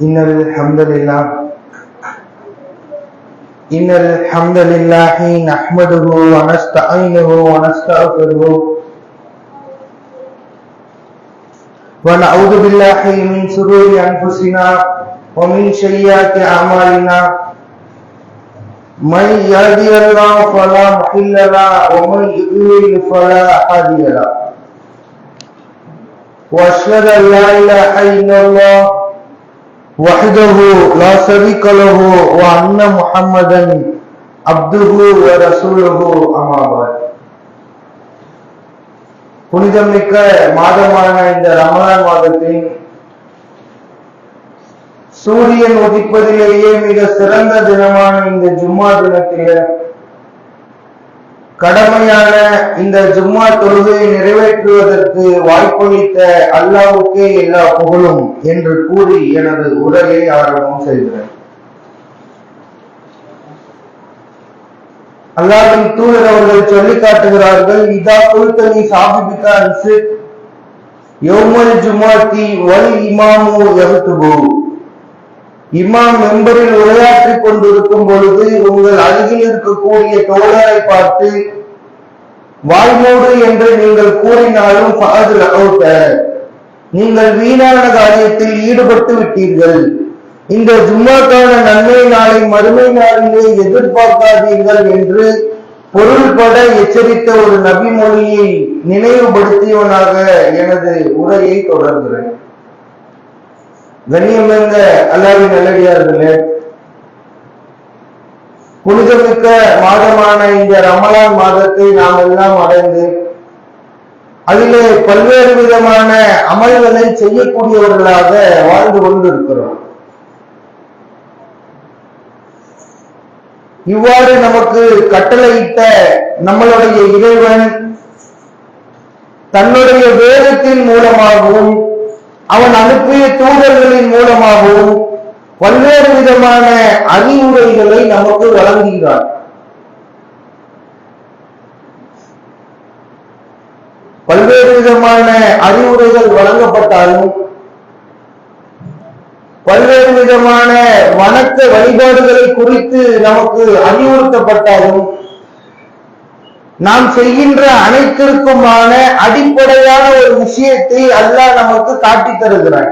إن الحمد لله نحمده ونستعينه ونستغفره ونعوذ بالله من شرور أنفسنا ومن سيئات أعمالنا من يهده الله فلا مضل له ومن يضلل فلا هادي له وأشهد أن لا إله إلا الله وحده لا شريك له وأن محمدا عبده ورسوله أما بعد. புனிதமிக்க மாதமான இந்த ரமலான் மாதத்தின் சூரியன் உதிப்பதிலேயே மிக சிறந்த தினமான இந்த ஜும்மா தினத்திலே கடமையான இந்த ஜும்மா தொழுகையை நிறைவேற்றுவதற்கு வாய்ப்பளித்த அல்லாஹ்வுக்கே எல்லா புகழும் என்று கூறி எனது உரையை ஆரம்பம் செய்கிறேன். அல்லாஹ்வின் தூதர் அவர்கள் சொல்லி காட்டுகிறார்கள், இதா குல்தனி சாபிபிகா அன்சு யௌமல் ஜுமாத்தி வல் இமாமு யஹ்துபு. இமாம் மெம்பரில் உரையாற்றிக் கொண்டிருக்கும் பொழுது உங்கள் அருகில் இருக்கக்கூடிய தோழரை பார்த்து வாய்மூடு என்று நீங்கள் கூறினாலும் நீங்கள் வீணான காரியத்தில் ஈடுபட்டு விட்டீர்கள். இந்த ஜும்மாக்கான நன்மை நாளை மறுமை நாளிலே எதிர்பார்க்காதீர்கள் என்று பொருள்பட எச்சரித்த ஒரு நபி மொழியை நினைவுபடுத்தியவனாக எனது உரையை தொடர்கிறேன். கண்ணியமிக்க அல்லாஹ்வின் நல்லடியார்களே, புனிதமிக்க மாதமான இந்த ரமலான் மாதத்தை நாம் எல்லாம் அடைந்து அதிலே பல்வேறு விதமான அமல்களை செய்யக்கூடியவர்களாக வாழ்ந்து கொண்டிருக்கிறோம். இவ்வாறு நமக்கு கட்டளையிட்ட நம்மளுடைய இறைவன் தன்னுடைய வேதத்தின் மூலமாகவும் அவன் அனுப்பிய தூதர்களின் மூலமாகவும் பல்வேறு விதமான அறிவுரைகளை நமக்கு வழங்குகிறார். பல்வேறு விதமான அறிவுரைகள் வழங்கப்பட்டாலும் பல்வேறு விதமான வணக்க வழிபாடுகளை குறித்து நமக்கு அறிவுறுத்தப்பட்டாலும் நாம் செய்கின்ற அனைத்திற்குமான அடிப்படையான ஒரு விஷயத்தை அல்லாஹ் நமக்கு காட்டி தருகிறார்.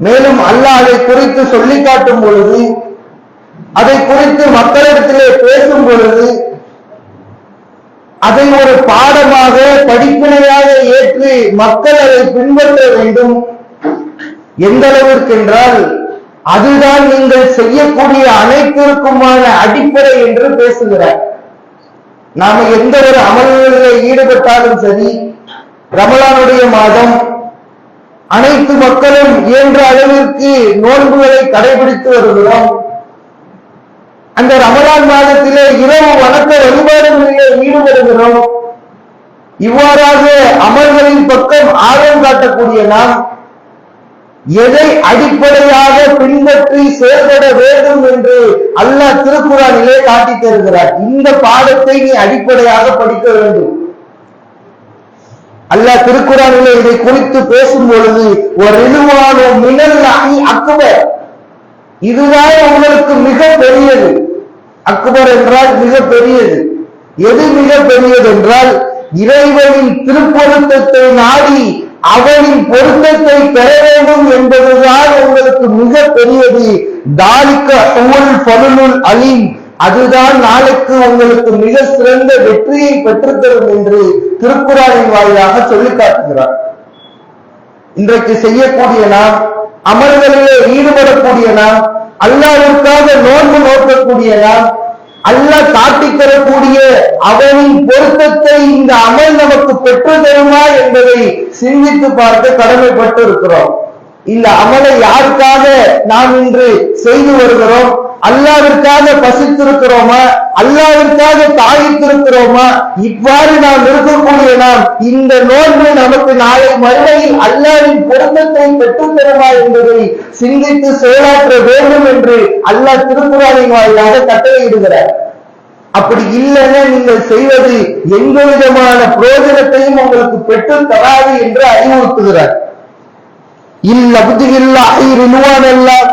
மேலும் அல்லாஹ் அதை குறித்து சொல்லி காட்டும் பொழுது, அதை குறித்து மக்களிடத்திலே பேசும் பொழுது அதை ஒரு பாடமாக படிப்பினையாக ஏற்று மக்கள் அதை பின்பற்ற வேண்டும். எந்த அளவிற்கு என்றால் அதுதான் நீங்கள் செய்யக்கூடிய அனைத்திற்குமான அடிப்படை என்று பேசுகிறார். நாம எந்த ஒரு அமல்களில் ஈடுபட்டாலும் சரி, ரமலானுடைய மாதம் அனைத்து மக்களும் இயன்ற அளவிற்கு நோன்புகளை கடைபிடித்து வருகிறோம். அந்த ரமலான் மாதத்திலே இரவு வணக்க வழிபாடுகளிலே ஈடுபடுகிறோம். இவ்வாறாக அமல்களின் பக்கம் ஆர்வம் காட்டக்கூடிய நாம் எதை அடிப்படையாக பின்பற்றி செயல்பட வேண்டும் என்று அல்லாஹ் திருக்குர்ஆனிலே காட்டி தருகிறார். இந்த பாடத்தை நீ அடிப்படையாக படிக்க வேண்டும். அல்லாஹ் திருக்குர்ஆனிலே இதை குறித்து பேசும் பொழுது ஒரு ரிதுவானு மினல்லாஹி அக்பர், இதுதான் உங்களுக்கு மிக பெரியது. அக்பர் என்றால் மிக பெரியது. எது மிக பெரியது என்றால் இறைவனின் திருப்பொருத்தத்தை நாடி அவனின் பொருத்தத்தை பெற வேண்டும் என்பதுதான் உங்களுக்கு மிக பெரியது. தாலிக்க உல் ஃபதுலுல் அலீம், அதுதான் நாளைக்கு உங்களுக்கு மிக சிறந்த வெற்றியை பெற்றுத்தரும் என்று திருக்குர்ஆனின் வாயிலாக சொல்லி காட்டுகிறார். இன்றைக்கு செய்யக்கூடிய நாம், அமல்களிலே ஈடுபடக்கூடிய நாம், அல்லாஹ்வுக்காக நோன்பு நோக்கக்கூடிய நாம், அல்லாஹ் காட்டித் தரக்கூடிய அவனின் பொருத்தத்தை இந்த அமல் நமக்கு பெற்று தருமா என்பதை சிந்தித்து பார்க்க கடமைப்பட்டு இருக்கிறோம். இந்த அமலை யாருக்காக நாம் இன்று செய்து வருகிறோம்? அல்லாஹ்விற்காக பசித்திருக்கிறோமா? அல்லாஹ்விற்காக தாயித்திருக்கிறோமா? இவ்வாறு நாம் இருக்கக்கூடிய நாம் இந்த நோன்பு நமக்கு நாளை மறுமையில் அல்லாஹ்வின் பொருத்தத்தை பெற்றுத் தருமா என்பதை சிந்தித்து செயலாற்ற வேண்டும் என்று அல்லாஹ் திருக்குர்ஆனின் வாயிலாக கட்டளையிடுகிறார். அப்படி இல்லைன்னா நீங்கள் செய்வது எந்த விதமான பிரயோஜனத்தையும் உங்களுக்கு பெற்று தராது என்று அறிவுறுத்துகிறார். இல்லப்தில்லாஹி ரினுவான் அல்லாஹ்,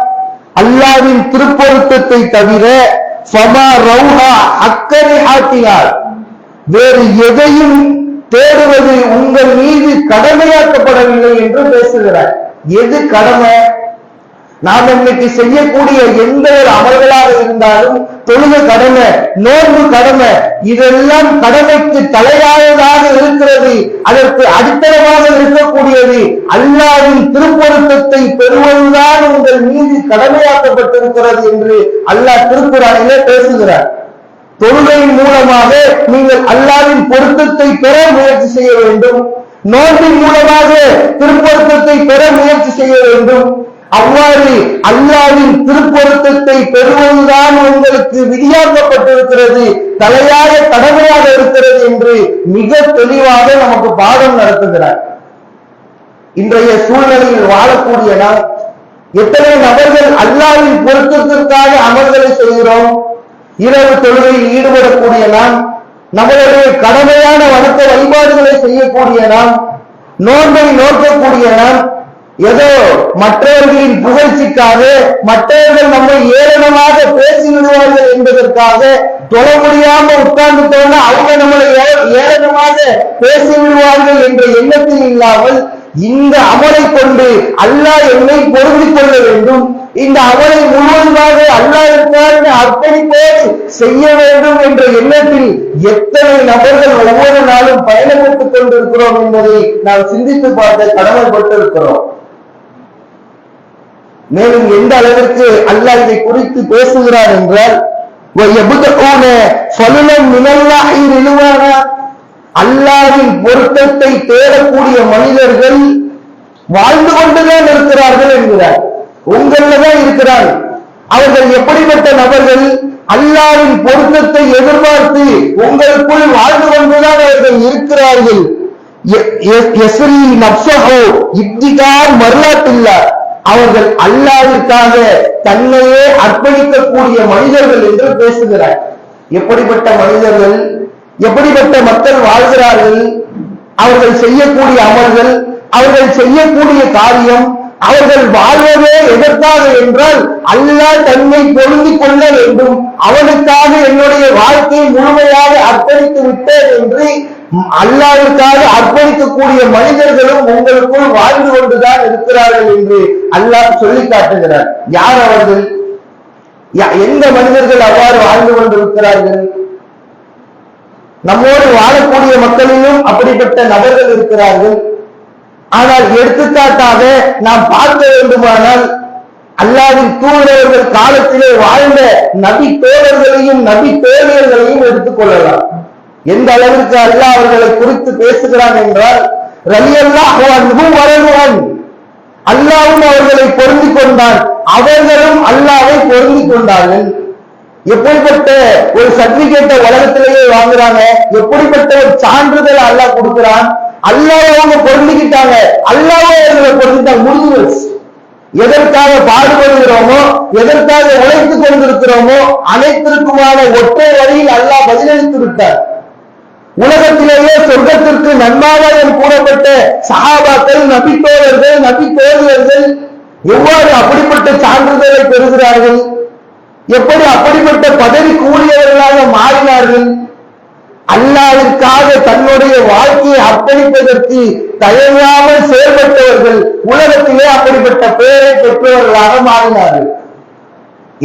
அல்லாஹ்வின் திருப்பொருத்தத்தை தவிர ஃபமா ரௌஹா அக்கரிஹாத்தினார், வேறு எதையும் தேடுவது உங்கள் மீது கடமையாக்கப்படவில்லை என்று பேசுகிறார். எது கடமை? நாம் இன்னைக்கு செய்யக்கூடிய எந்த ஒரு அமல்களாக இருந்தாலும் தொழுகை கடமை, நோன்பு கடமை, இதெல்லாம் கடமைக்கு தலையாயதாக இருக்கிறது. அதற்கு அடித்தளமாக இருக்கக்கூடியது அல்லாஹ்வின் திருப்பொருத்தத்தை பெறுவதுதான் உங்கள் மீது கடமையாக்கப்பட்டிருக்கிறது என்று அல்லாஹ் திருக்குர்ஆனிலே பேசுகிறார். தொழுகையின் மூலமாக நீங்கள் அல்லாஹ்வின் பொருத்தத்தை பெற முயற்சி செய்ய வேண்டும். நோன்பின் மூலமாக திருப்பொருத்தத்தை பெற முயற்சி செய்ய வேண்டும். அவ்வாறு அல்லாஹ்வின் திருப்பொருத்தத்தை பெறுவதுதான் உங்களுக்கு விதியாக்கப்பட்டிருக்கிறது, தலையாய கடமையாக இருக்கிறது என்று மிக தெளிவாக நமக்கு பாடம் நடத்துகிறார். இன்றைய சூழ்நிலையில் வாழக்கூடிய நாம் எத்தனை நபர்கள் அல்லாஹ்வின் பொருத்தத்திற்காக அமல்களை செய்கிறோம்? இரவு தொழுகையில் ஈடுபடக்கூடிய நாம், நம்மளுடைய கடமையான வணக்க வழிபாடுகளை செய்யக்கூடிய நாம், நோன்பை நோக்கக்கூடிய நாம், ஏதோ மற்றவர்களின் புகழ்ச்சிக்காக, மற்றவர்கள் நம்மை ஏளனமாக பேசிவிடுவார்கள் என்பதற்காக தொழ முடியாம உட்கார்ந்துட்டோம்னா அவங்க நம்மளை ஏளனமாக பேசிவிடுவார்கள் என்ற எண்ணத்தில் இல்லாமல், இந்த அமலை கொண்டு அல்லாஹ் என்னை பொருந்திக் கொள்ள வேண்டும், இந்த அமலை முழுவதுமாக அல்லாஹ்விற்காக அர்ப்பணிப்போடு செய்ய வேண்டும் என்ற எண்ணத்தில் எத்தனை நபர்கள் ஒவ்வொரு நாளும் பயணப்பட்டுக் கொண்டிருக்கிறோம் என்பதை நாம் சிந்தித்து பார்க்க கடமைப்பட்டிருக்கிறோம். மேலும் எந்த அளவிற்கு அல்லாஹ் இதை குறித்து பேசுகிறார் என்றால், அல்லாஹ்வின் பொருத்தத்தை தேடக்கூடிய மனிதர்கள் வாழ்ந்து கொண்டுதான் இருக்கிறார்கள் என்கிறார். உங்களதான் இருக்கிறார். அவர்கள் எப்படிப்பட்ட நபர்கள்? அல்லாஹ்வின் பொருத்தத்தை எதிர்பார்த்து உங்களுக்குள் வாழ்ந்து கொண்டுதான் அவர்கள் இருக்கிறார்கள். அவர்கள் அல்லாஹ்விற்காக தன்னையே அர்ப்பணிக்கக்கூடிய மனிதர்கள் என்று பேசுகிறார். எப்படிப்பட்ட மனிதர்கள், எப்படிப்பட்ட மக்கள் வாழ்கிறார்கள்? அவர்கள் செய்யக்கூடிய அமல்கள், அவர்கள் செய்யக்கூடிய காரியம், அவர்கள் வாழ்வதே எதற்காக என்றால் அல்லாஹ் தன்னை பொருந்திக் கொள்ள வேண்டும், அவனுக்காக என்னுடைய வாழ்க்கையை முழுமையாக அர்ப்பணித்து விட்டேன் என்று அல்லாஹ்விற்காக அர்ப்பணிக்கக்கூடிய மனிதர்களும் உங்களுக்குள் வாழ்ந்து கொண்டுதான் இருக்கிறார்கள் என்று அல்லாஹ் சொல்லி காட்டுகிறார். யார் அவர்கள்? எந்த மனிதர்கள் அவ்வாறு வாழ்ந்து கொண்டிருக்கிறார்கள்? நம்மோடு வாழக்கூடிய மக்களிலும் அப்படிப்பட்ட நபர்கள் இருக்கிறார்கள். ஆனால் எடுத்துக்காட்டாக நாம் பார்க்க வேண்டுமானால் அல்லாஹ்வின் தூதர்கள் காலத்திலே வாழ்ந்த நபி தோழர்களையும் நபி தோழியர்களையும் எடுத்துக் கொள்ளலாம். எந்த அளவிற்கு அல்லாஹ் அவர்களை குறித்து பேசுகிறான் என்றால், ரலியல்லாஹு அன்ஹு வரதுவன், அல்லாஹ்வும் அவர்களை பொருந்திக் கொண்டான், அவர்களும் அல்லாஹ்வை பொருந்திக் கொண்டார்கள். எப்படிப்பட்ட ஒரு சர்டிபிகேட்டை உலகத்திலேயே வாங்குறாங்க, எப்படிப்பட்ட ஒரு சான்றிதழ் அல்லாஹ் கொடுக்கிறான். அல்லாஹ் அவங்க பொருந்திக்கிட்டாங்க, அல்லாஹ்வை அவர்களை பொருந்திட்டாங்க, முடிஞ்சு. எதற்காக பாடுபடுகிறோமோ, எதற்காக உழைத்துக் கொண்டிருக்கிறோமோ அனைத்திற்குமான ஒற்றை வழியில் அல்லாஹ் பதிலளித்து விட்டார். உலகத்திலேயே சொர்க்கத்திற்கு நன்மாராயம் கூறப்பட்ட சஹாபாக்கள், நபி தோழர்கள், நபி தோழியர்கள் எவ்வாறு அப்படிப்பட்ட சான்றிதழை பெறுகிறார்கள்? எப்படி அப்படிப்பட்ட பதவி கூறியவர்களாக மாறினார்கள்? அல்லாஹ்விற்காக தன்னுடைய வாழ்க்கையை அர்ப்பணிப்பதற்கு தயங்காமல் செயல்பட்டவர்கள் உலகத்திலே அப்படிப்பட்ட பெயரை பெற்றவர்களாக மாறினார்கள்.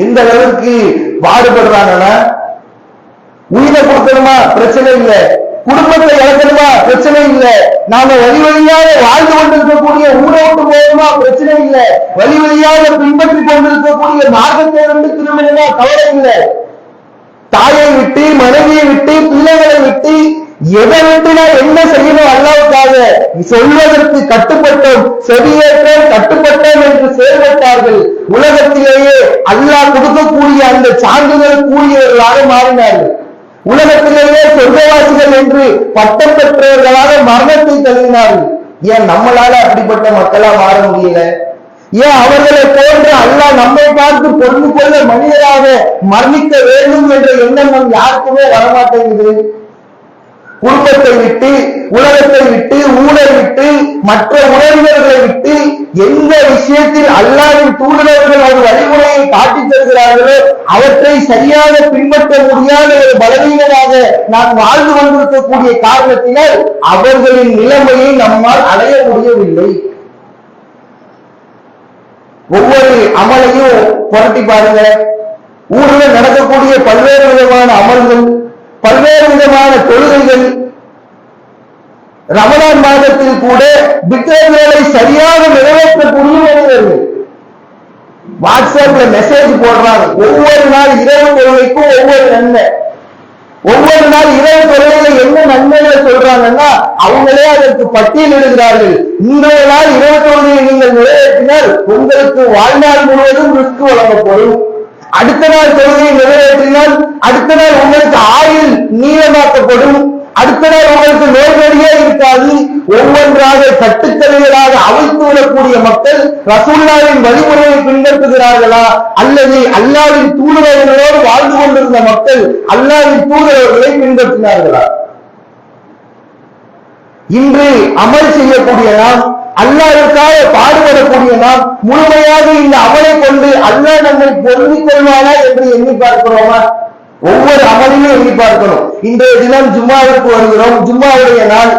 எந்த அளவிற்கு பாடுபடுறாங்கன்னா, உயிரை கொடுக்கணுமா பிரச்சனை இல்லை, குடும்பத்தை இழக்கணுமா பிரச்சனை இல்லை, நாம வழி வழியாக வாழ்ந்து கொண்டிருக்கக்கூடிய ஊரை விட்டு போகணுமா பிரச்சனை இல்லை, வழி வழியாக பின்பற்றி கொண்டிருக்கக்கூடிய மார்க்கத்தை இருந்து திரும்பினா கவலை இல்லை, தாயை விட்டு மனைவியை விட்டு பிள்ளைகளை விட்டு எதை விட்டு நான் என்ன செய்யணும் அல்லாஹ்வுக்காக சொல்வதற்கு கட்டுப்பட்டோம், செவியேற்றோம், கட்டுப்பட்டோம் என்று செயல்பட்டார்கள். உலகத்திலேயே அல்லாஹ் கொடுக்கக்கூடிய அந்த சான்றிதழ் கூறியவர்களாக மாறினார்கள். உலகத்திலேயே சொர்க்கவாசிகள் என்று பட்டம் பெற்றவர்களாக மரணத்தை தழுவினார்கள். ஏன் நம்மளால அப்படிப்பட்ட மக்களா மாற முடியல? ஏன் அவர்களை போன்ற அல்லாஹ் நம்மை பார்த்து பொருள் கொள்ள மனிதராக மரணிக்க வேண்டும் என்ற எண்ணம் நம் யாருக்குமே வரமாட்டேங்குது. குடும்பத்தை விட்டு, உலகத்தை விட்டு, ஊரை விட்டு, மற்ற உறவினர்களை விட்டு எந்த விஷயத்தில் அல்லாஹ்வின் தூதரவர்கள் ஒரு வழிமுறையை காட்டித் தருகிறார்களோ அவற்றை சரியாக பின்பற்ற முடியாத ஒரு பலவீனமாக நான் வாழ்ந்து கொண்டிருக்கக்கூடிய காரணத்தினால் அவர்களின் நிலைமையை நம்மால் அடைய முடியவில்லை. ஒவ்வொரு அமலையும் புரட்டி பாருங்க. ஊரில் நடக்கக்கூடிய பல்வேறு விதமான அமல்கள், பல்வேறு விதமான தொழுகைகள், ரமலான் மாதத்தில் கூட பிக்ரங்களை சரியாக நிறைவேற்றக்கூடிய மனிதர்கள் வாட்ஸ்அப்ல மெசேஜ் போடுறாங்க. ஒவ்வொரு நாள் இரவு தொழுகைக்கும் ஒவ்வொரு நன்மை, ஒவ்வொரு நாள் இரவு தொழுகையில என்ன நன்மைகளை சொல்றாங்கன்னா அவங்களே அதற்கு பட்டியல் எழுதுகிறார்கள். இன்றைய நாள் இரவு தொழுகையை நீங்கள் நிறைவேற்றினால் உங்களுக்கு வாழ்நாள் முழுவதும் ரிஸ்க் வழங்கப்படும். அடுத்த நாள் தொழுகையை நிறைவேற்றினால் அடுத்த நாள் உங்களுக்கு ஆயுள் நீளமாக்கப்படும். அடுத்த நாள் உங்களுக்கு நோய்நொடியே இருக்காது. ஒவ்வொன்றாக கட்டுக்கதைகளாக அவிழ்த்து விடக்கூடிய மக்கள் ரசூலுல்லாஹ்வின் வழிமுறையை பின்பற்றுகிறார்களா அல்லது அல்லாஹ்வின் தூதரவர்களோடு வாழ்ந்து கொண்டிருந்த மக்கள் அல்லாஹ்வின் தூதரவர்களை பின்பற்றினார்களா? இன்று அமல் செய்யக்கூடிய நாம், அல்லாஹ்வுக்காக பாடுபடக்கூடிய நாம் முழுமையாக இந்த அமலை கொண்டு அல்லாஹ் நம்மை பொருந்திக் கொள்வானா என்று எண்ணி பார்க்கிறோமா? ஒவ்வொரு அமலையும் எண்ணி பார்க்கணும். இன்றைய தினம் ஜும்மாவிற்கு வருகிறோம். ஜும்மாவுடைய நாள்,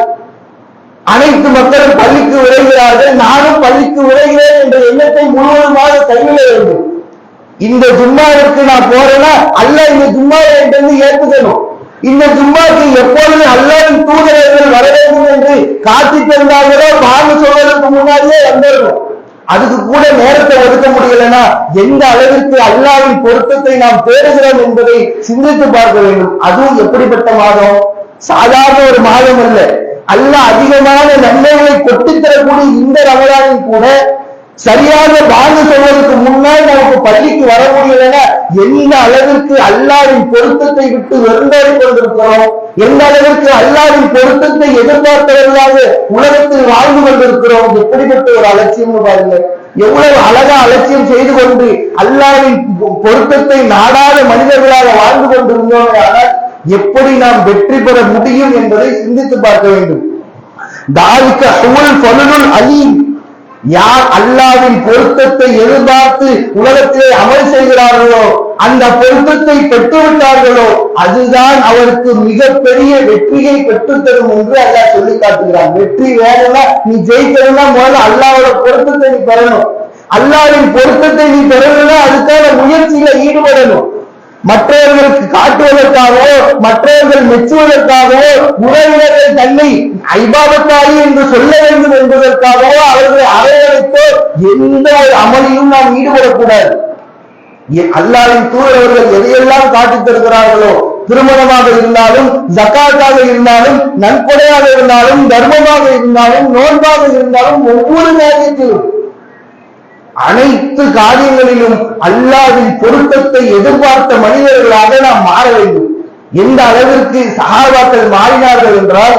அனைத்து மக்களும் பள்ளிக்கு விரைகிறார்கள். நானும் பள்ளிக்கு விரைகிறேன் என்ற எண்ணத்தை முழுவதுமாக கைவிட வேண்டும். இந்த ஜும்மாவிற்கு நான் போறேன்னா அல்லாஹ் இந்த ஜும்மாவை என்று ஏற்றுக்கணும். இந்த ஜும்மாக்கு எப்பொழுது அல்லாஹ்வின் தூதரவர்கள் வர வேண்டும் என்று காட்சி தந்தார்களோ வாங்க சொல்வதற்கு முன்னாடியே வந்துடணும். அதுக்கு கூட நேரத்தை ஒதுக்க முடியலன்னா எந்த அளவிற்கு அல்லாஹ்வின் பொருத்தத்தை நாம் தேடுகிறோம் என்பதை சிந்தித்து பார்க்க வேண்டும். அதுவும் எப்படிப்பட்ட மாதம்? சாதாரண ஒரு மாதம் அல்ல. அல்லாஹ் அதிகமான நன்மைகளை கொட்டித்தரக்கூடிய இந்த ரமலானில் கூட சரியாக வாங்க சொல்வதற்கு முன்னால் நமக்கு பள்ளிக்கு வர முடியலன்னா எந்த அளவிற்கு அல்லாஹ்வின் பொருத்தத்தை விட்டு வெறுந்தாடி கொண்டிருக்கிறோம், எந்த அளவிற்கு அல்லாஹ்வின் பொருத்தத்தை எதிர்பார்த்தவர்களாக உலகத்தில் வாழ்ந்து கொண்டிருக்கிறோம். எப்படிப்பட்ட ஒரு அலட்சியம் பாருங்க. எவ்வளவு அழகா அலட்சியம் செய்து கொண்டு அல்லாஹ்வின் பொருத்தத்தை நாடாத மனிதர்களாக வாழ்ந்து கொண்டிருந்தோம். ஆனால் எப்படி நாம் வெற்றி பெற முடியும் என்பதை சிந்தித்து பார்க்க வேண்டும். தாலிக ஹுவல் ஃபலுல் அலீம். யார் அல்லாஹ்வின் பொருத்தத்தை எதிர்பார்த்து உலகத்திலே அமல் செய்கிறார்களோ, அந்த பொருத்தத்தை பெற்றுவிட்டார்களோ, அதுதான் அவருக்கு மிகப்பெரிய வெற்றியை பெற்றுத்தரும் என்று அல்லாஹ் சொல்லி காட்டுகிறான். வெற்றி வேணும்னா நீ ஜெயிக்கணும்னா முதல்ல அல்லாஹ்வோட பொருத்தத்தை நீ பெறணும். அல்லாஹ்வின் பொருத்தத்தை நீ பெறணும்னா அதுக்கான முயற்சியில ஈடுபடணும். மற்றவர்களுக்கு காட்டுவதற்காகவோ மற்றவர்கள் மெச்சுவதற்காகவோ உறவினர்கள் தன்னை ஐபாபத்தாயி என்று சொல்ல வேண்டும் என்பதற்காகவோ அவர்களை அறையழைத்தோ எந்த ஒரு அமலிலும் நாம் ஈடுபடக்கூடாது. அல்லாஹ்வின் தூதரவர்கள் எதையெல்லாம் காட்டித் தருகிறார்களோ, திருமணமாக இருந்தாலும், ஜக்காத்தாக இருந்தாலும், நன்கொடையாக இருந்தாலும், தர்மமாக இருந்தாலும், நோன்பாக இருந்தாலும், ஒவ்வொரு காரியத்திலும் அனைத்து காரியங்களிலும் அல்லாஹ்வின் பொருத்தத்தை எதிர்பார்த்த மனிதர்களாக நாம் மாற வேண்டும். எந்த அளவிற்கு சஹாபாக்கள் மாறினார்கள் என்றால்,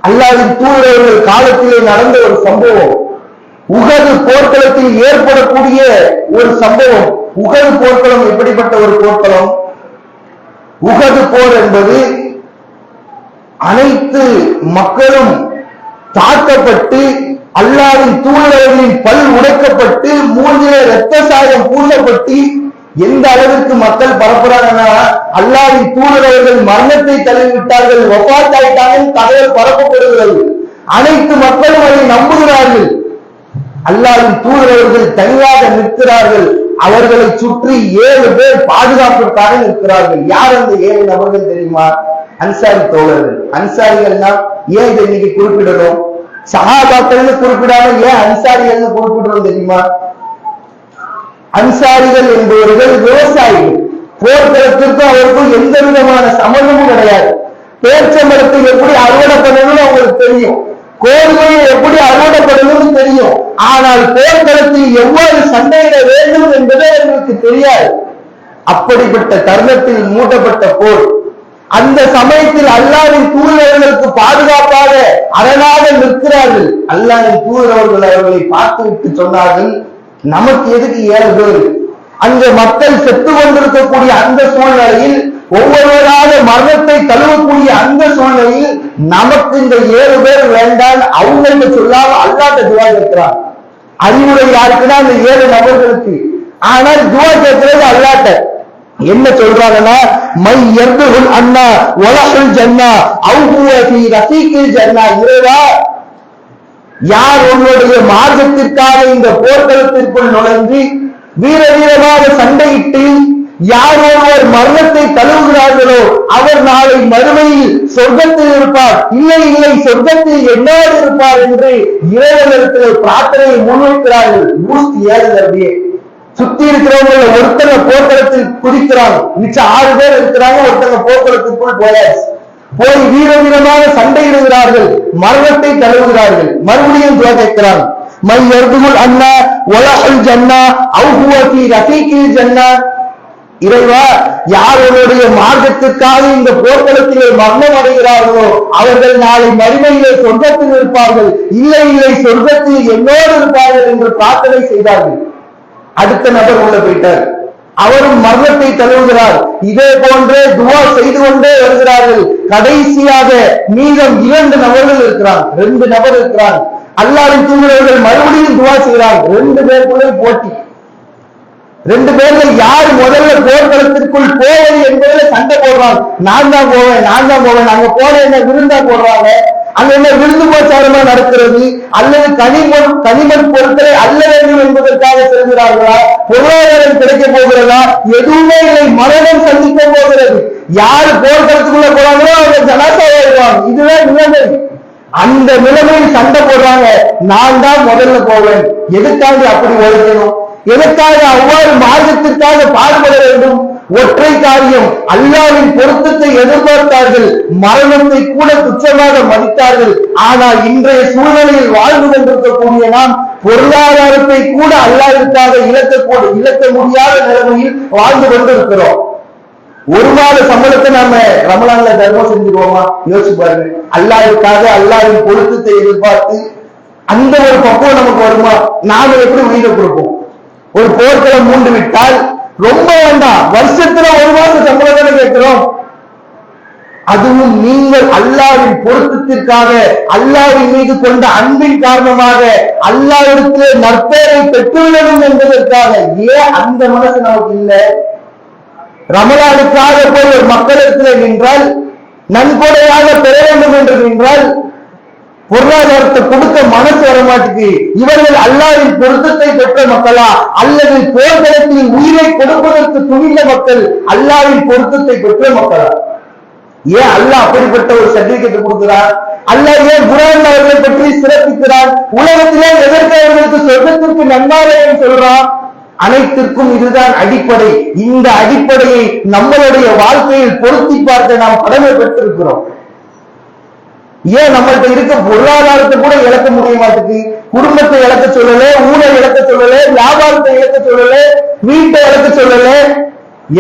அல்லாஹ்வின் தூதரவர்கள் காலத்திலே நடந்த ஒரு சம்பவம், உஹது போர்க்களத்தில் ஏற்படக்கூடிய ஒரு சம்பவம். உஹது போர்க்களம் எப்படிப்பட்ட ஒரு போர்க்களம்? உஹது போர் என்பது அனைத்து மக்களும் தாக்கப்பட்டு அல்லாஹ்வின் தூதரவர்களின் பல் உடைக்கப்பட்டு மூஞ்சிலே இரத்த சாயம் பூசப்பட்டு எந்த அளவிற்கு மக்கள் பரப்புறாங்கன்னா அல்லாஹ்வின் தூதரவர்கள் மரணத்தை தழுவிவிட்டார்கள், வஃபாத் ஆயிட்டாங்க தகவல் பரப்பப்படுகிறது. அனைத்து மக்களும் அதை நம்புகிறார்கள். அல்லாஹ்வின் தூதரவர்கள் தனியாக நிற்கிறார்கள். அவர்களை சுற்றி 7 பேர் பாதுகாப்பிற்காக நிற்கிறார்கள். யார் அந்த 7 நபர்கள் தெரியுமா? அன்சாரி தோழர்கள். அன்சாரிகள்னா ஏன் இதை இன்னைக்கு குறிப்பிடணும்? சஹாபாக்கள்னு குறிப்பிடாம ஏன் அன்சாரிகள்னு குறிப்பிடுறோம் தெரியுமா? அன்சாரிகள் என்பவர்கள் விவசாயிகள். போர்க்களத்திற்கும் அவருக்கும் எந்த விதமான சம்பந்தமும் கிடையாது. பேர்ச்சம்பழத்தை எப்படி அறுவடை பண்ணணும்னு அவங்களுக்கு தெரியும், கோதுமையை எப்படி அறுவடை பண்ணணும்னு தெரியும். ஆனால் போர்க்களத்தில் எவ்வாறு சண்டையிட வேண்டும் என்பதே அவங்களுக்கு தெரியாது. அப்படிப்பட்ட தருணத்தில் மூட்டப்பட்ட போர். அந்த சமயத்தில் அல்லாஹ்வின் தூதரவர்களுக்கு பாதுகாப்பாக அரணாக நிற்கிறார்கள். அல்லாஹ்வின் தூதரவர்கள் அவர்களை பார்த்துவிட்டு சொன்னார்கள், நமக்கு எதுக்கு 7 பேர்? அங்க மக்கள் செத்து கொண்டிருக்கக்கூடிய அந்த சூழ்நிலையில் ஒவ்வொருவராக மரணத்தை தழுவக்கூடிய அந்த சூழ்நிலையில் நமக்கு இந்த 7 பேர் வேண்டாம் அவங்களுக்கு சொல்லாம அல்லாஹ்ட்ட துஆ கேட்கிறான். அறிவுரை யாருக்குன்னா அந்த 7 நபர்களுக்கு. ஆனால் துஆ கேட்கிறது அல்லாஹ்ட்ட. என்ன சொல்றாங்கன்னா, மை யர்துல் அன்னா வலஹுல் ஜன்னா அவ் ஹுவ ஃபீ ரஃபீகில் ஜன்னா. இறைவா, யார் உன்னுடைய மார்க்கத்திற்காக இந்த போர்க்களத்திற்குள் நுழைந்து வீர வீரமாக சண்டையிட்டு யார் ஒருவர் மரணத்தை தழுவுகிறார்களோ அவர் நாளை மறுமையில் சொர்க்கத்தில் இருப்பார், இல்லை இல்லை சொர்க்கத்தில் என்னோடு இருப்பார் என்று இறைவனிடத்தில் பிரார்த்தனையை முன்வைக்கிறார்கள். பூஸ்தி ஏறுது. அப்படியே சுத்தி இருக்கிறவங்க ஒருத்தங்க போர்க்களத்தில் குதிக்கிறாங்க. மிச்சம் 6 பேர் இருக்கிறாங்க. ஒருத்தங்க போர்க்களத்திற்குள் போயாச்சு. போய் வீர வீரமாக சண்டையிடுகிறார்கள், மரணத்தை தழுவுகிறார்கள். மறுபடியும் துஆ கேட்கிறாங்க. மை யர்துல் அன்னா வலஹுல் ஜன்னா அவ் ஹுவ ஃபீ ரஃபீகில் ஜன்னா. இறைவா, யார் உன்னுடைய மார்க்கத்திற்காக இந்த போர்க்களத்திலே மரணம் அடைகிறார்களோ அவர்கள் நாளை மறுமையிலே சொர்க்கத்தில் இருப்பார்கள், இல்லை இல்லை சொர்க்கத்தில் என்னோடு இருப்பார்கள் என்று பிரார்த்தனை செய்தார்கள். அடுத்த நபர் உள்ள போயிட்டார். அவரும் மரணத்தை தழுவுகிறார். இதே போன்றே துஆ செய்து கொண்டே வருகிறார்கள். கடைசியாக மீதம் 2 நபர்கள் இருக்கிறார். 2 நபர் இருக்கிறார். அல்லாஹ்வின் தூதர்கள் மறுபடியும் துஆ செய்கிறார். 2 பேருக்குள்ளே போட்டி. 2 பேர்ல யார் முதல்ல போர்க்களத்திற்குள் போவது என்பதில் சண்டை போடுறாங்க. நான் தான் போவேன், நான் தான் போவேன். அங்க போன என்ன விருந்தா போடுறாங்க, அங்க என்ன விருந்து போச்சாரமா நடக்கிறது, அல்லது கனிமண் பொருட்களை அல்ல வேண்டும் என்பதற்காக செல்கிறார்களா, பொருளாதாரம் கிடைக்க போகிறதா, எதுவுமே இல்லை, மரணம் சந்திக்க போகிறது. யாரு போர்க்களத்துக்குள்ள போறாங்களோ அவங்க ஜனாசாவாயிருவாங்க. இதுதான் நிலைமை. அந்த நிலைமையில் சண்டை போடுறாங்க. நான் தான் முதல்ல போவேன். எதுக்காக அப்படி உழைக்கணும்? எதற்காக அவ்வாறு மார்க்கத்திற்காக பாடுபட வேண்டும்? ஒற்றை காரியம், அல்லாஹ்வின் பொருத்தத்தை எதிர்பார்த்தார்கள், மரணத்தை கூட துச்சமாக மதித்தார்கள். ஆனால் இன்றைய சூழ்நிலையில் வாழ்ந்து கொண்டிருக்கக்கூடிய நாம் பொருளாதாரத்தை கூட அல்லாஹ்விற்காக இழக்க முடியாத நிலைமையில் வாழ்ந்து கொண்டிருக்கிறோம். 1 மாத சம்பளத்தை நாம ரமலான்ல தர்மம் செஞ்சிருவோமா? யோசிச்சு பாருங்க. அல்லாஹ்விற்காக அல்லாஹ்வின் பொருத்தத்தை எதிர்பார்த்து அந்த ஒரு பக்குவம் நமக்கு வருமா? நாம எப்படி உயிரை கொடுப்போம்? ஒரு போர்க்களம் மூண்டு விட்டால் ரொம்ப வேண்டாம், வருஷத்துல 1 மாசம் சம்பளம் தானே கேட்கிறோம். அதுவும் நீங்கள் அல்லாஹ்வின் பொருத்தத்திற்காக, அல்லாஹ்வின் மீது கொண்ட அன்பின் காரணமாக அல்லாஹ்விடத்திலே நற்பெயரை பெற்றுள்ளணும் என்பதற்காக. ஏன் அந்த மனசு நமக்கு இல்லை? ரமலானுக்காக போய் ஒரு மக்களிடத்தில் நின்றால், நன்கொடையாக பெற வேண்டும் என்று நின்றால் பொருளாதாரத்தை கொடுக்க மனசு வர மாட்டேங்குது. இவர்கள் அல்லாஹ்வின் பொருத்தத்தை பெற்ற மக்களா, அல்லது போர்க்களத்தில் உயிரை கொடுப்பதற்கு துணிந்த மக்கள் அல்லாஹ்வின் பொருத்தத்தை பெற்ற மக்களா? ஏன் அல்லாஹ் அப்படிப்பட்ட ஒரு சர்டிபிகேட் கொடுக்கிறார்? அல்லாஹ் ஏன் குர்ஆன் அவர்களை பற்றி சிறப்பிக்கிறார்? உலகத்திலே எதற்கு அவர்களுக்கு சொர்க்கத்திற்கு நன்மாராயம் சொல்றான்? அனைத்திற்கும் இதுதான் அடிப்படை. இந்த அடிப்படையை நம்மளுடைய வாழ்க்கையில் பொருத்தி பார்க்க நாம் கடமை பெற்றிருக்கிறோம். ஏன் நம்மள்கிட்ட இருக்க பொருளாதாரத்தை கூட இழக்க முடிய மாட்டேங்குது? குடும்பத்தை இழக்க சொல்லல, ஊரை இழக்க சொல்லல, வியாபாரத்தை இழக்க சொல்லல, வீட்டை இழக்க சொல்லல.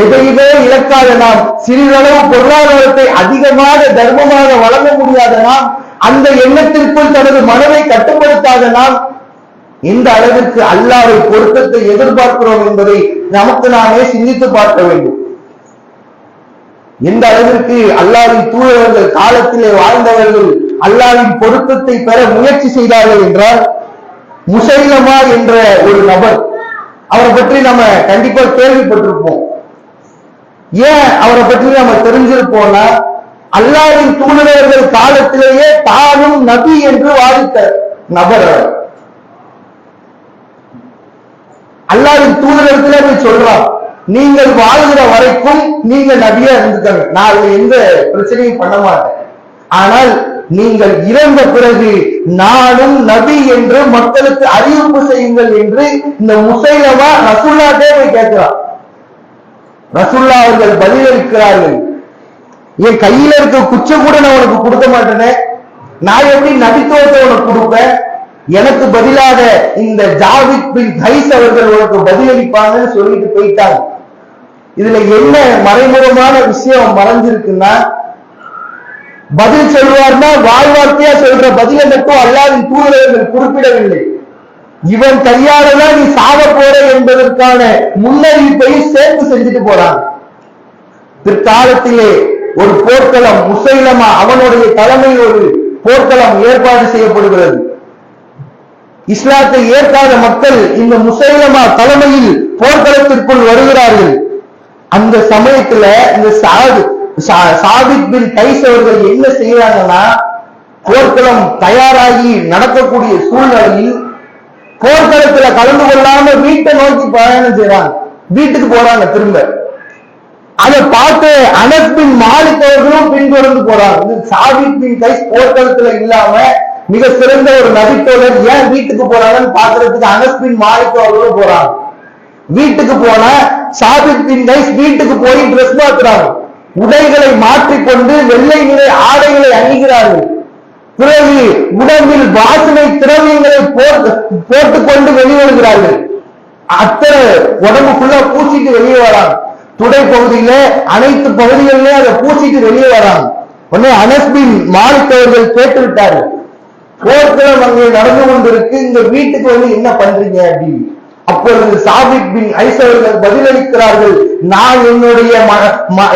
எதையுமே இழக்காத நாம், சிறிதளவு பொருளாதாரத்தை அதிகமாக தர்மமாக வழங்க முடியாத நாம், அந்த எண்ணத்திற்குள் தனது மனதை கட்டுப்படுத்தாத நாம் எந்த அளவிற்கு அல்லாஹ்வை பொருத்தத்தை எதிர்பார்க்கிறோம் என்பதை நமக்கு நாமே சிந்தித்து பார்க்க வேண்டும். எந்த அளவிற்கு அல்லாஹ்வின் தூதர்கள் காலத்திலே வாழ்ந்தவர்கள் அல்லாஹ்வின் பொருத்தத்தை பெற முயற்சி செய்தார்கள் என்றால், முசைலமா என்ற ஒரு நபர், அவரை பற்றி நம்ம கண்டிப்பா கேள்விப்பட்டிருப்போம். ஏன் அவரை பற்றி நம்ம தெரிஞ்சிருப்போம்னா, அல்லாஹ்வின் தூதர்கள் காலத்திலேயே தானும் நபி என்று வாதித்த நபர். அல்லாஹ்வின் தூதரிடத்திலே போய் சொல்றான், நீங்கள் வாழ்கிற வரைக்கும் நீங்க நபியா இருந்துக்காங்க, நான் அதுல எந்த பிரச்சனையும் பண்ண மாட்டேன். ஆனால் நீங்கள் இறந்த பிறகு நானும் நபி என்று மக்களுக்கு அறிவிப்பு செய்யுங்கள் என்று இந்த முசைலமா ரசூலுல்லாஹ்வே போய் கேட்கிறார். ரசூலுல்லாஹ் அவர்கள் பதிலளிக்கிறார்கள், என் கையில இருக்க குச்சை கூட நான் உனக்கு கொடுக்க மாட்டேனே, நான் எப்படி நபித்துவத்தை உனக்கு கொடுப்பேன்? எனக்கு பதிலாக இந்த ஜாவித் பின் கைஸ் அவர்கள் உனக்கு பதிலளிப்பாங்கன்னு சொல்லிட்டு போயிட்டாங்க. இதுல என்ன மறைமுகமான விஷயம் மறைஞ்சிருக்குன்னா, பதில் சொல்வார்னா வாழ்வார்த்தையா சொல்ற பதிலை மட்டும் அல்லாஹ்வின் தூதர்கள் குறிப்பிடவில்லை. இவன் கையாலதான் நீ சாவ போற என்பதற்கான முன்னறிவிப்பையும் சேர்த்து செஞ்சுட்டு போறாங்க. பிற்காலத்திலே ஒரு போர்க்களம் முசைலமா அவனுடைய தலைமையில் ஒரு போர்க்களம் ஏற்பாடு செய்யப்படுகிறது. இஸ்லாத்தை ஏற்காத மக்கள் இந்த முசைலமா தலைமையில் போர்க்களத்திற்குள் வருகிறார்கள். அந்த சமயத்துல இந்த சாபித் பின் கைஸ் அவர்கள் என்ன செய்யறாங்கன்னா, போர்க்களம் தயாராகி நடக்கக்கூடிய சூழ்நிலையில் போர்க்களத்துல கலந்து கொள்ளாம வீட்டை நோக்கி பயணம் செய்யறாங்க. வீட்டுக்கு போறாங்க. திரும்ப அதை பார்த்து அனஸ் பின் மாலிக் அவர்களும் பின்தொடர்ந்து போறாங்க. சாபித் பின் கைஸ் போர்க்களத்துல இல்லாம மிக சிறந்த ஒரு நபித்தோழர் ஏன் வீட்டுக்கு போறாங்கன்னு பாக்குறதுக்கு அனஸ் பின் மாலிக் அவர்களும் போறாங்க. வீட்டுக்கு போன சாபித் பின் கைஸ் வீட்டுக்கு போய் டிரெஸ் மாத்துறாங்க. உடைகளை மாற்றிக்கொண்டு வெள்ளை நிற ஆடைகளை அணிகிறார்கள். பிறகு உடம்பில் வாசனை திரவியங்களை போட்டுக்கொண்டு வெளிவருகிறார்கள். அத்தனை உடம்புக்குள்ள பூசிட்டு வெளியே வராங்க. துடை பகுதியில அனைத்து பகுதிகளிலே அதை பூசிட்டு வெளியே வராங்க. உடனே அனஸ் பின் மாலிக் அவர்கள் கேட்டு விட்டார்கள், போர்க்களம் அங்கே நடந்து கொண்டிருக்கு, இந்த வீட்டுக்கு வந்து என்ன பண்றீங்க அப்படின்னு. அப்பொழுது சாபித் பின் கைஸ் அவர்கள் பதிலளிக்கிறார்கள், நான் என்னுடைய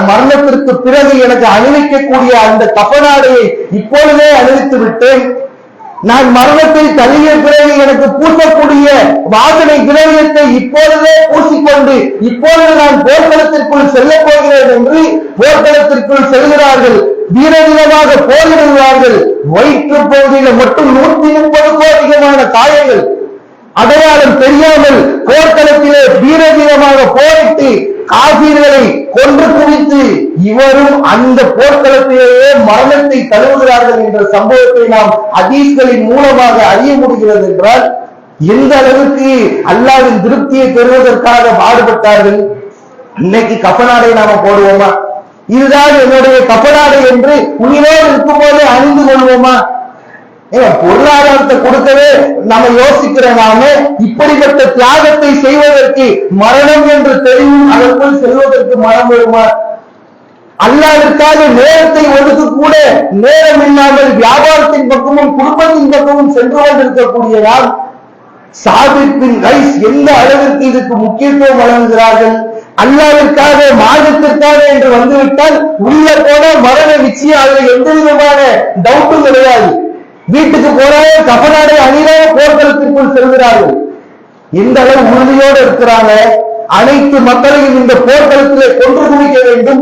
மரணத்திற்கு பிறகு எனக்கு அணிவிக்கக்கூடிய அந்த கஃனாடையை இப்பொழுதே அணிவித்து விட்டேன். நான் மரணத்தை தள்ளிய பிறகு எனக்கு பூசக்கூடிய வாசனை திரவியத்தை இப்பொழுதே பூசிக்கொண்டு இப்பொழுது நான் போர்க்களத்திற்குள் செல்ல போகிறேன் என்று போர்க்களத்திற்குள் செல்கிறார்கள். வீரதீரமாக போரிடுகிறார்கள். வயிற்று பகுதியில மட்டும் 130க்கும் அதிகமான காயங்கள். அடையாளம் தெரியாமல் போர்க்களத்திலே வீரதீரமாக போரிட்டு காபீர்களை கொன்று குவித்து இவரும் அந்த போர்க்களத்திலேயே மரணத்தை தழுவுகிறார்கள் என்ற சம்பவத்தை நாம் ஹதீஸ்களின் மூலமாக அறிய முடிகிறது. என்றால் எந்த அளவுக்கு அல்லாஹ்வின் திருப்தியை பெறுவதற்காக பாடுபட்டார்கள். இன்னைக்கு கஃனாடை நாம போடுவோமா? இதுதான் என்னுடைய கஃனாடை என்று உயிரோடு இருக்கும் போதே அணிந்து கொள்வோமா? பொருளாதாரத்தை கொடுக்கவே நம்ம யோசிக்கிற நாம இப்படிப்பட்ட தியாகத்தை செய்வதற்கு மரணம் என்று தெரியும் அதற்குள் செல்வதற்கு மனம் வருமா? அல்லாஹ்விற்காக நேரத்தை ஒதுக்க கூட நேரம் இல்லாமல் வியாபாரத்தின் பக்கமும் குடும்பத்தின் பக்கமும் சென்று கொண்டிருக்கக்கூடிய நாம் சாபித் பின் கைஸ் எந்த அளவிற்கு இதுக்கு முக்கியத்துவம் வழங்குகிறார்கள். அல்லாஹ்விற்காக மார்க்கத்திற்காக என்று வந்துவிட்டால் உள்ள போன மரண நிச்சயம் அதில் எந்த விதமான டவுட்டும் கிடையாது. வீட்டுக்கு போறாங்க, கஃனாடை அணியிலே போர்க்களத்திற்குள் செல்கிறார்கள். எந்த அளவு உறுதியோடு இருக்கிறாங்க. அனைத்து மக்களையும் இந்த போர்க்களத்திலே கொன்று குவிக்க வேண்டும்,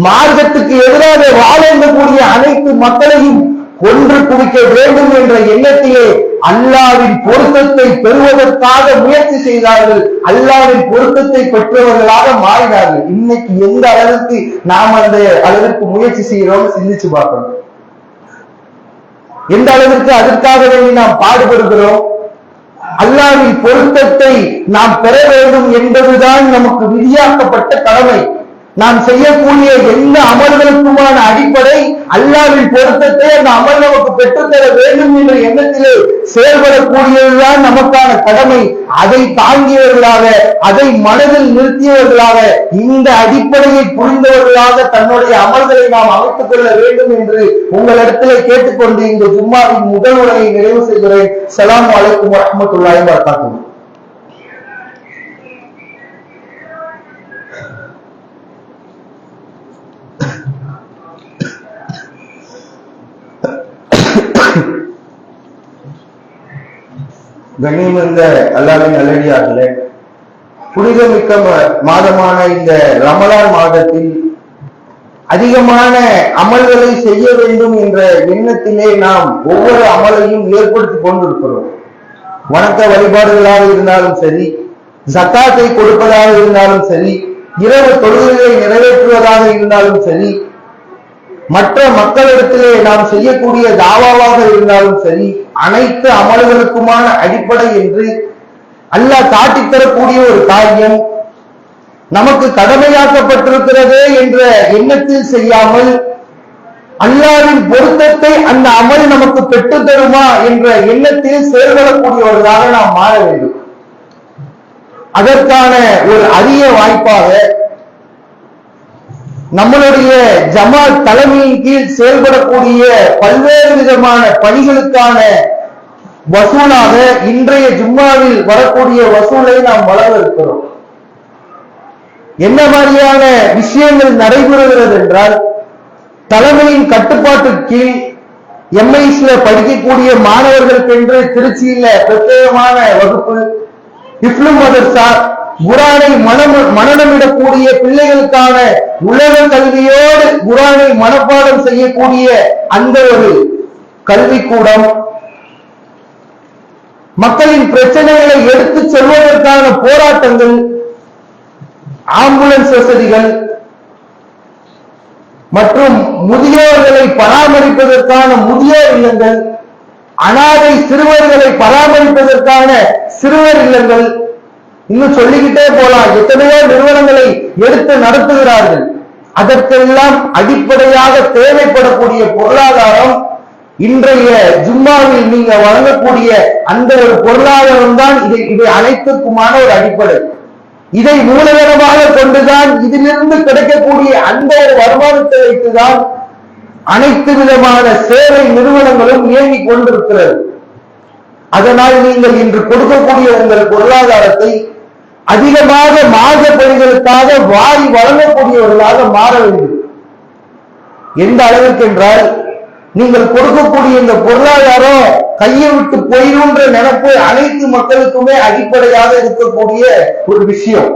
மார்க்கத்துக்கு எதிராக வாழக்கூடிய அனைத்து மக்களையும் கொன்று குவிக்க வேண்டும் என்ற எண்ணத்திலே அல்லாஹ்வின் பொருத்தத்தை பெறுவதற்காக முயற்சி செய்தார்கள். அல்லாஹ்வின் பொருத்தத்தை பெற்றவர்களாக மாறினார்கள். இன்னைக்கு எந்த அளவுக்கு நாம் அந்த அளவிற்கு முயற்சி செய்கிறோம் சிந்திச்சு பார்க்கணும். எந்த அளவிற்கு அதற்காக வேண்டி நாம் பாடுபடுகிறோம். அல்லாஹ்வின் பொருத்தத்தை நாம் பெற வேண்டும் என்பதுதான் நமக்கு விதியாக்கப்பட்ட கடமை. நாம் செய்யக்கூடிய எந்த அமல்களுக்குமான அடிப்படை அல்லாஹ்வின் பொருத்தத்தை அந்த அமல் நமக்கு பெற்றுத்தர வேண்டும் என்ற எண்ணத்திலே செயல்படக்கூடியதுதான் நமக்கான கடமை. அதை தாங்கியவர்களாக, அதை மனதில் நிறுத்தியவர்களாக, இந்த அடிப்படையை புரிந்தவர்களாக தன்னுடைய அமல்களை நாம் அமைத்துக் கொள்ள வேண்டும் என்று உங்களிடத்திலே கேட்டுக்கொண்டு இந்த ஜும்மாவின் முதல் உரையை நிறைவு செய்கிறேன். ஸலாமு அலைக்கும் வரஹ்மத்துல்லாஹி வபரகாத்துஹு. கண்ணியமிருந்த அல்லாஹ்வின் நல்லடியார்களே, புனிதமிக்க மாதமான இந்த ரமலான் மாதத்தில் அதிகமான அமல்களை செய்ய வேண்டும் என்ற எண்ணத்திலே நாம் ஒவ்வொரு அமலையும் ஏற்படுத்திக் கொண்டிருக்கிறோம். வணக்க வழிபாடுகளாக இருந்தாலும் சரி, ஜக்காத்தை கொடுப்பதாக இருந்தாலும் சரி, இரவு தொழுகைகளை நிறைவேற்றுவதாக இருந்தாலும் சரி, மற்ற மக்களிடத்திலே நாம் செய்யக்கூடிய தாவாவாக இருந்தாலும் சரி, அனைத்து அமல்களுக்குமான அடிப்படை என்று அல்லாஹ் காட்டித்தரக்கூடிய ஒரு காரியம் நமக்கு கடமையாக்கப்பட்டிருக்கிறது என்ற எண்ணத்தில் செய்யாமல் அல்லாஹ்வின் பொருத்தத்தை அந்த அமல் நமக்கு பெற்றுத் தருமா என்ற எண்ணத்தில் செயல்படக்கூடியவர்களாக நாம் மாற வேண்டும். அதற்கான ஒரு அரிய வாய்ப்பாக நம்மளுடைய ஜமாத் தலைமையின் கீழ் செயல்படக்கூடிய பல்வேறு விதமான பணிகளுக்கான வசூலாக இன்றைய ஜும்மாவில் வரக்கூடிய வசூலை நாம் வழங்க இருக்கிறோம். என்ன மாதிரியான விஷயங்கள் நடைபெறுகிறது என்றால், தலைமையின் கட்டுப்பாட்டுக்கு கீழ் எம்ஐஸ்ல படிக்கக்கூடிய மாணவர்களுக்கு என்று திருச்சியில பிரத்யேகமான வகுப்பு, இஃப்லு மதர்சா, குரானை மனநமிடக்கூடிய பிள்ளைகளுக்கான உலக கல்வியோடு குரானை மனப்பாடம் செய்யக்கூடிய அந்த ஒரு கல்விக்கூடம், மக்களின் பிரச்சனைகளை எடுத்து சொல்வதற்கான போராட்டங்கள், ஆம்புலன்ஸ் வசதிகள் மற்றும் முதியோர்களை பராமரிப்பதற்கான முதியோர் இல்லங்கள், அனாதை சிறுவர்களை பராமரிப்பதற்கான சிறுவர் இல்லங்கள், இன்னும் சொல்லிக்கிட்டே போலாம். எத்தனையோ நிறுவனங்களை எடுத்து நடத்துகிறார்கள். அதற்கெல்லாம் அடிப்படையாக தேவைப்படக்கூடிய பொருளாதாரம் இன்றைய ஜும்மாவில் நீங்க வழங்கக்கூடிய அந்த ஒரு பொருளாதாரம் தான் இவை அனைத்துக்குமான ஒரு அடிப்படை. இதை மூலதனமாக கொண்டுதான் இதிலிருந்து கிடைக்கக்கூடிய அந்த ஒரு வருமானத்தை வைத்துதான் அனைத்து விதமான சேவை நிறுவனங்களும் இயங்கிக் கொண்டிருக்கிறது. அதனால் நீங்கள் இன்று கொடுக்கக்கூடிய உங்கள் பொருளாதாரத்தை அதிகமாக மாத பணிகளுக்காக வாரி வழங்கக்கூடியவர்களாக மாற வேண்டும். எந்த அளவுக்கு என்றால், நீங்கள் கொடுக்கக்கூடிய இந்த பொருளாதாரம் கையை விட்டு போயிடும்ன்ற நினைப்பு அனைத்து மக்களுக்குமே அடிப்படையாக இருக்கக்கூடிய ஒரு விஷயம்.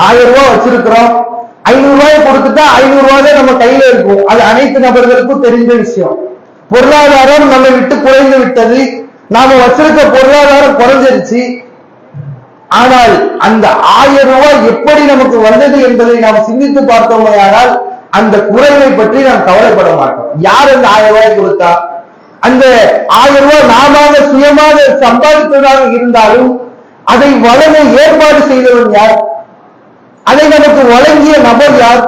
1000 ரூபாய் வச்சிருக்கிறோம், 500 ரூபாய் கொடுத்துட்டா 500 ரூபாய் நம்ம கையில இருக்கும். அது அனைத்து நபர்களுக்கும் தெரிஞ்ச விஷயம். பொருளாதாரம் நம்ம விட்டு குறைந்து விட்டது, நாம வச்சிருக்க பொருளாதாரம் குறைஞ்சிருச்சு. ஆனால் அந்த 1000 ரூபாய் எப்படி நமக்கு வந்தது என்பதை நாம் சிந்தித்து பார்த்தோமையானால் அந்த குறைவை பற்றி நாம் கவலைப்பட மாட்டோம். யார் அந்த 1000 ரூபாய் கொடுத்தா? அந்த 1000 ரூபாய் நாம சுயமாக சம்பாதித்ததாக இருந்தாலும் அதை வழங்க ஏற்பாடு செய்தவன் யார்? அதை நமக்கு வழங்கிய நபர் யார்?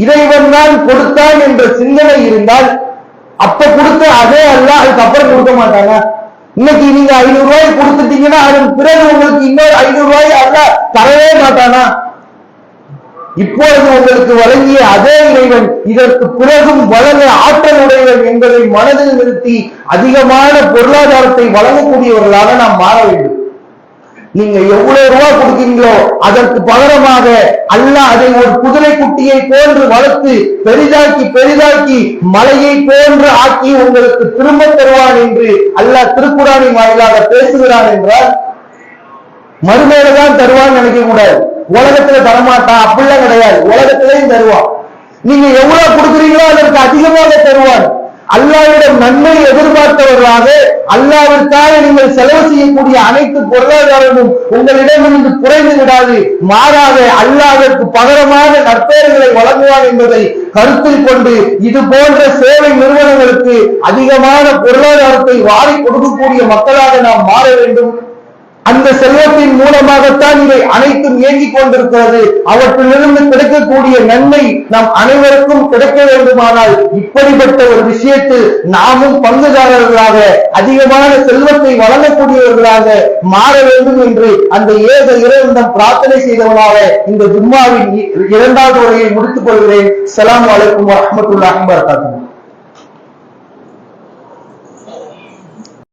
இறைவன் தான் கொடுத்தான் என்ற சிந்தனை இருந்தால் அப்ப கொடுத்த அதே அல்ல அதுக்கப்புறம் கொடுக்க மாட்டாங்க. இன்னைக்கு நீங்க 500 ரூபாய் கொடுத்துட்டீங்கன்னா அதன் பிறகு உங்களுக்கு இன்னொரு 500 ரூபாய் அல்ல தரவே மாட்டானா? இப்பொழுது உங்களுக்கு வழங்கிய அதே இறைவன் இதற்கு பிறகும் வழங்க ஆற்றல் உடையவன் என்பதை மனதில் நிறுத்தி அதிகமான பொருளாதாரத்தை வழங்கக்கூடியவர்களாக நாம் மாற வேண்டும். நீங்க எவ்வளவு ரூபாய் கொடுக்கீங்களோ அதற்கு பகரமாக அல்லாஹ் அதை ஒரு குதிரை குட்டியை போன்று வளர்த்து பெரிதாக்கி பெரிதாக்கி மலையை போன்று ஆக்கி உங்களுக்கு திரும்ப தருவான் என்று அல்லாஹ் திருக்குரானின் வாயிலாக பேசுகிறான் என்றால் மறுமையில்தான் தருவான்னு நினைக்க கூடாது. உலகத்துல தரமாட்டான் அப்படிலாம் கிடையாது, உலகத்திலையும் தருவான். நீங்க எவ்வளவு கொடுக்குறீங்களோ அதற்கு அதிகமாக தருவான். அல்லாஹ்விடம் நன்மை எதிர்பார்த்தவர்களாக அல்லாஹ்விற்காக நீங்கள் செலவு செய்யக்கூடிய அனைத்து பொருளாதாரமும் உங்களிடமிருந்து குறைந்து விடாது, மாறாக அல்லாஹ்விற்கு பகரமான நற்பெயர்களை வழங்குவான் என்பதை கருத்தில் கொண்டு இது போன்ற சேவை நிறுவனங்களுக்கு அதிகமான பொருளாதாரத்தை வாரி கொடுக்கக்கூடிய மக்களாக நாம் மாற வேண்டும். அந்த செல்வத்தின் மூலமாகத்தான் இவை அனைத்தும் இயங்கிக் கொண்டிருக்கிறது. அவற்றிலிருந்து கிடைக்கக்கூடிய நன்மை நம் அனைவருக்கும் கிடைக்க வேண்டுமானால் இப்படிப்பட்ட ஒரு விஷயத்தில் நாமும் பங்குதாரர்களாக அதிகமான செல்வத்தை வழங்கக்கூடியவர்களாக மாற வேண்டும் என்று அந்த ஏக இறைவனிடம் பிரார்த்தனை செய்தவனாக இந்த ஜும்மாவின் 2வது உரையை முடித்துக் கொள்கிறேன். அஸ்ஸலாமு அலைக்கும் வரஹ்மத்துல்லாஹி வபரகாத்துஹு.